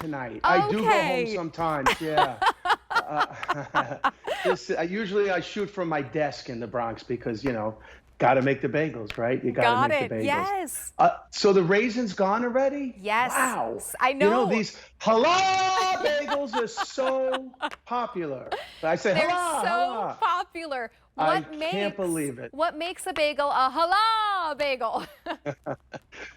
tonight. I do go home Okay. sometimes, yeah. Usually I shoot from my desk in the Bronx because, got to make the bagels, right? You got to Got make the it. bagels. Yes. So the raisins gone already? Yes. Wow. I know. These halal bagels are so popular. I say They're halal, so halal. popular. I What can't makes believe it. what makes a bagel a halal bagel?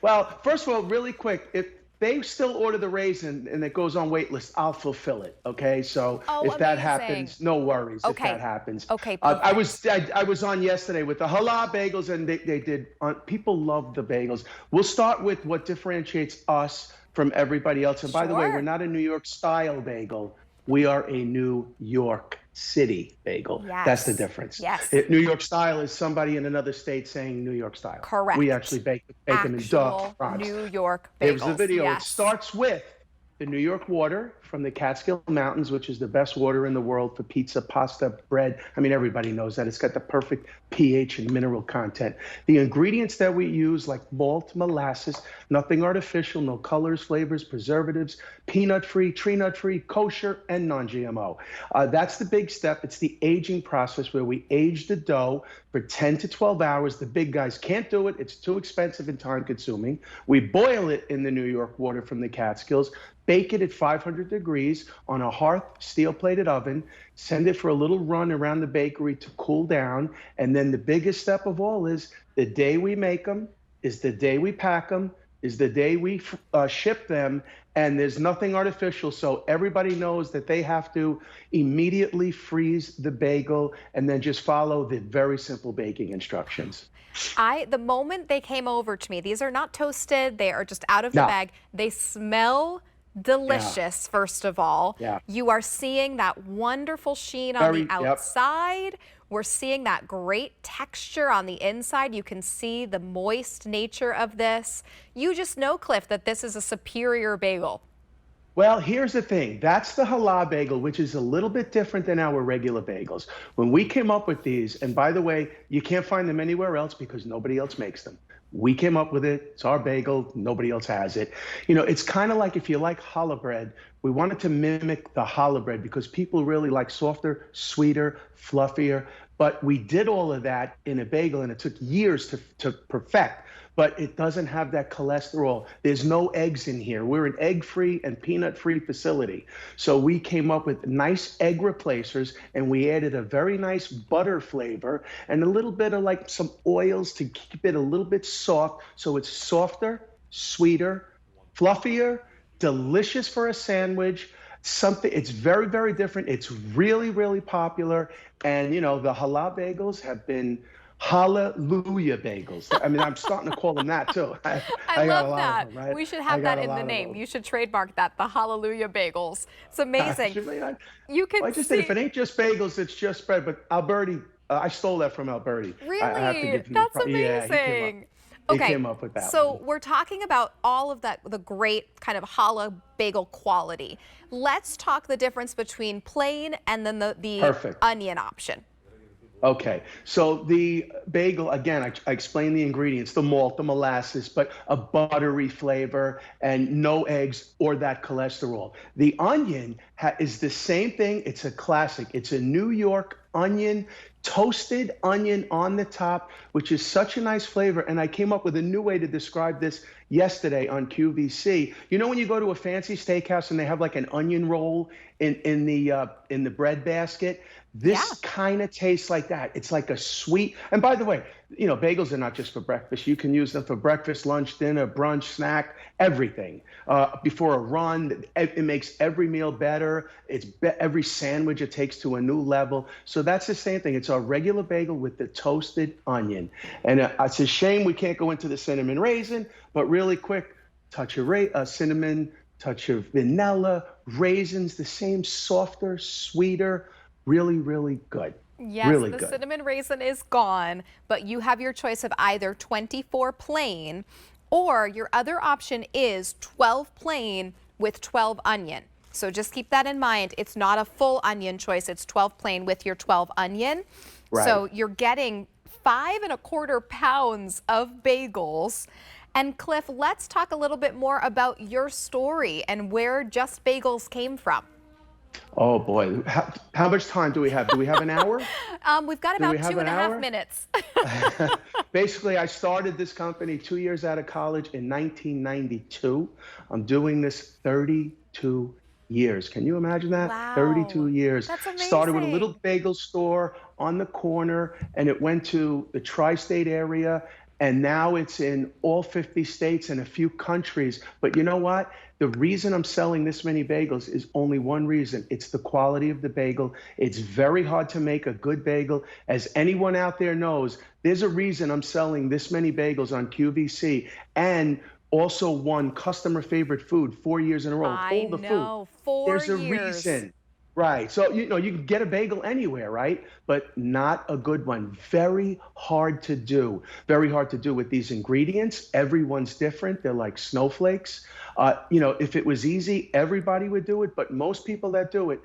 Well, first of all, really quick, if they still order the raisin and it goes on wait list, I'll fulfill it. Okay, so Oh, if that amazing. happens, no worries. If that Okay. happens, Okay, I perfect. was I was on yesterday with the halal bagels, and they did. People love the bagels. We'll start with what differentiates us from everybody else. And by the way, we're Sure. not a New York style bagel. We are a New York City bagel. That's the Yes. difference. Yes. New York style is somebody in another state saying New York style. We actually Correct. bake them in Actual Bronx. New York Here's the bagels. video. It Yes. starts with the New York water from the Catskill Mountains, which is the best water in the world for pizza, pasta, bread. I mean, everybody knows that. It's got the perfect pH and mineral content. The ingredients that we use, like malt, molasses, nothing artificial, no colors, flavors, preservatives, peanut-free, tree nut-free, kosher, and non-GMO. That's the big step. It's the aging process where we age the dough for 10 to 12 hours. The big guys can't do it. It's too expensive and time consuming. We boil it in the New York water from the Catskills, bake it at 500 degrees on a hearth steel plated oven, send it for a little run around the bakery to cool down. And then the biggest step of all is the day we make them is the day we pack them, is the day we ship them, and there's nothing artificial. So everybody knows that they have to immediately freeze the bagel and then just follow the very simple baking instructions. The moment they came over to me, these are not toasted, they are just out of the No, bag. They smell yeah, delicious, first of all. yeah, You are seeing that wonderful sheen on the yep. outside. We're seeing that great texture on the inside. You can see the moist nature of this. You just know, Cliff, that this is a superior bagel. Well, here's the thing. That's the halal bagel, which is a little bit different than our regular bagels. When we came up with these, and by the way, you can't find them anywhere else because nobody else makes them. We came up with it. It's our bagel. Nobody else has it. It's kind of like if you like challah bread, we wanted to mimic the challah bread because people really like softer, sweeter, fluffier. But we did all of that in a bagel, and it took years to perfect. But it doesn't have that cholesterol. There's no eggs in here. We're an egg-free and peanut-free facility. So we came up with nice egg replacers, and we added a very nice butter flavor and a little bit of like some oils to keep it a little bit soft. So it's softer, sweeter, fluffier, delicious for a sandwich. It's very, very different. It's really, really popular. And, the halal bagels have been hallelujah bagels. I mean, I'm starting to call them that too. I I got a love lot of that. them, right? We should I have got that a in the lot of name. them. You should trademark that, the Hallelujah Bagels. It's amazing. You I can just did. If see. it ain't just bagels, it's just bread. But Alberti, I stole that from Alberti. I have to Really? give him That's yeah, amazing. he Okay, came up with that so one. we're talking about all of that, the great kind of challah bagel quality. Let's talk the difference between plain and then the Perfect. onion option. Okay, so the bagel, again, I explained the ingredients, the malt, the molasses, but a buttery flavor and no eggs or that cholesterol. The onion is the same thing. It's a classic. It's a New York onion, toasted onion on the top, which is such a nice flavor. And I came up with a new way to describe this yesterday on QVC. When you go to a fancy steakhouse and they have like an onion roll in the bread basket? Yeah. This kind of tastes like that. It's like a sweet, and by the way, bagels are not just for breakfast. You can use them for breakfast, lunch, dinner, brunch, snack, everything. Before a run, it makes every meal better. Every sandwich it takes to a new level. So that's the same thing. It's our regular bagel with the toasted onion. And it's a shame we can't go into the cinnamon raisin, but really quick, touch of cinnamon, touch of vanilla, raisins, the same softer, sweeter, really, really good. Yes, Really the good. cinnamon raisin is gone, but you have your choice of either 24 plain or your other option is 12 plain with 12 onion. So just keep that in mind. It's not a full onion choice. It's 12 plain with your 12 onion. Right. So you're getting 5¼ pounds of bagels. And Cliff, let's talk a little bit more about your story and where Just Bagels came from. Oh boy, how much time do we have? Do we have an hour? We've got about 2.5 minutes. Basically, I started this company 2 years out of college in 1992. I'm doing this 32 years. Can you imagine that? Wow. 32 years. That's amazing. Started with a little bagel store on the corner, and it went to the tri-state area, and now it's in all 50 states and a few countries. But you know what? The reason I'm selling this many bagels is only one reason. It's the quality of the bagel. It's very hard to make a good bagel. As anyone out there knows, there's a reason I'm selling this many bagels on QVC, and also won customer favorite food 4 years in a row. I know, 4 years. There's a reason. Right. So, you can get a bagel anywhere, right? But not a good one. Very hard to do. Very hard to do with these ingredients. Everyone's different. They're like snowflakes. If it was easy, everybody would do it. But most people that do it,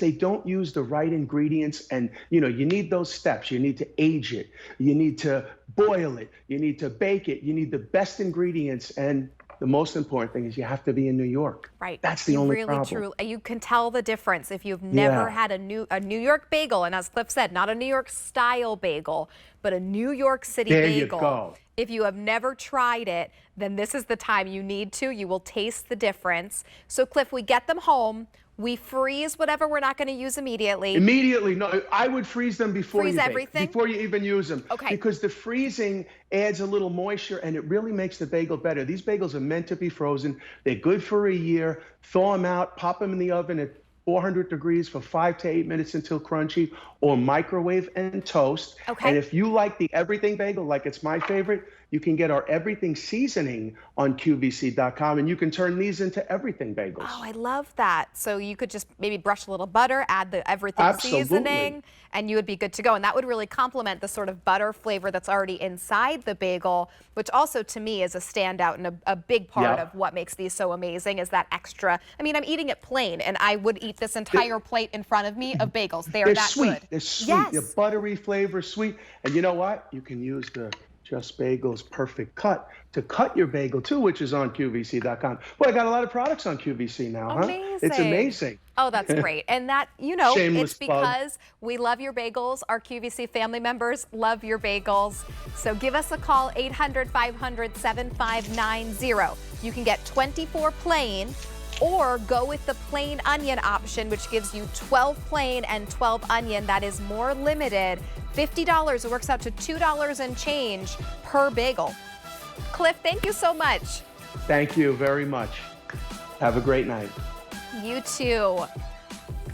they don't use the right ingredients. And, you need those steps. You need to age it. You need to boil it. You need to bake it. You need the best ingredients. And the most important thing is you have to be in New York. Right. That's the only problem. Really true. You can tell the difference if you've never had a New York bagel, and as Cliff said, not a New York style bagel, but a New York City bagel. There you go. If you have never tried it, then this is the time you need to. You will taste the difference. So Cliff, we get them home. We freeze whatever we're not going to use immediately. Immediately, no. I would freeze them before you bake, before you even use them. Okay. Because the freezing adds a little moisture, and it really makes the bagel better. These bagels are meant to be frozen. They're good for a year. Thaw them out, pop them in the oven at 400 degrees for 5 to 8 minutes until crunchy, or microwave and toast. Okay. And if you like the everything bagel, like it's my favorite, you can get our everything seasoning on QVC.com, and you can turn these into everything bagels. Oh, I love that. So you could just maybe brush a little butter, add the everything seasoning, and you would be good to go. And that would really complement the sort of butter flavor that's already inside the bagel, which also to me is a standout and a big part of what makes these so amazing is that extra. I mean, I'm eating it plain, and I would eat this entire plate in front of me of bagels. They're that sweet. Good. They're sweet. Yes. They're buttery flavor, sweet. And you know what? You can use the Just Bagels Perfect Cut to cut your bagel too, which is on QVC.com. Well, I got a lot of products on QVC now, Amazing. It's amazing. Oh, that's great. And that, Shameless it's because we love your bagels. Our QVC family members love your bagels. So give us a call, 800-500-7590. You can get 24 plain, or go with the plain onion option, which gives you 12 plain and 12 onion. That is more limited. $50. It works out to $2 and change per bagel. Cliff, thank you so much. Thank you very much. Have a great night. You too.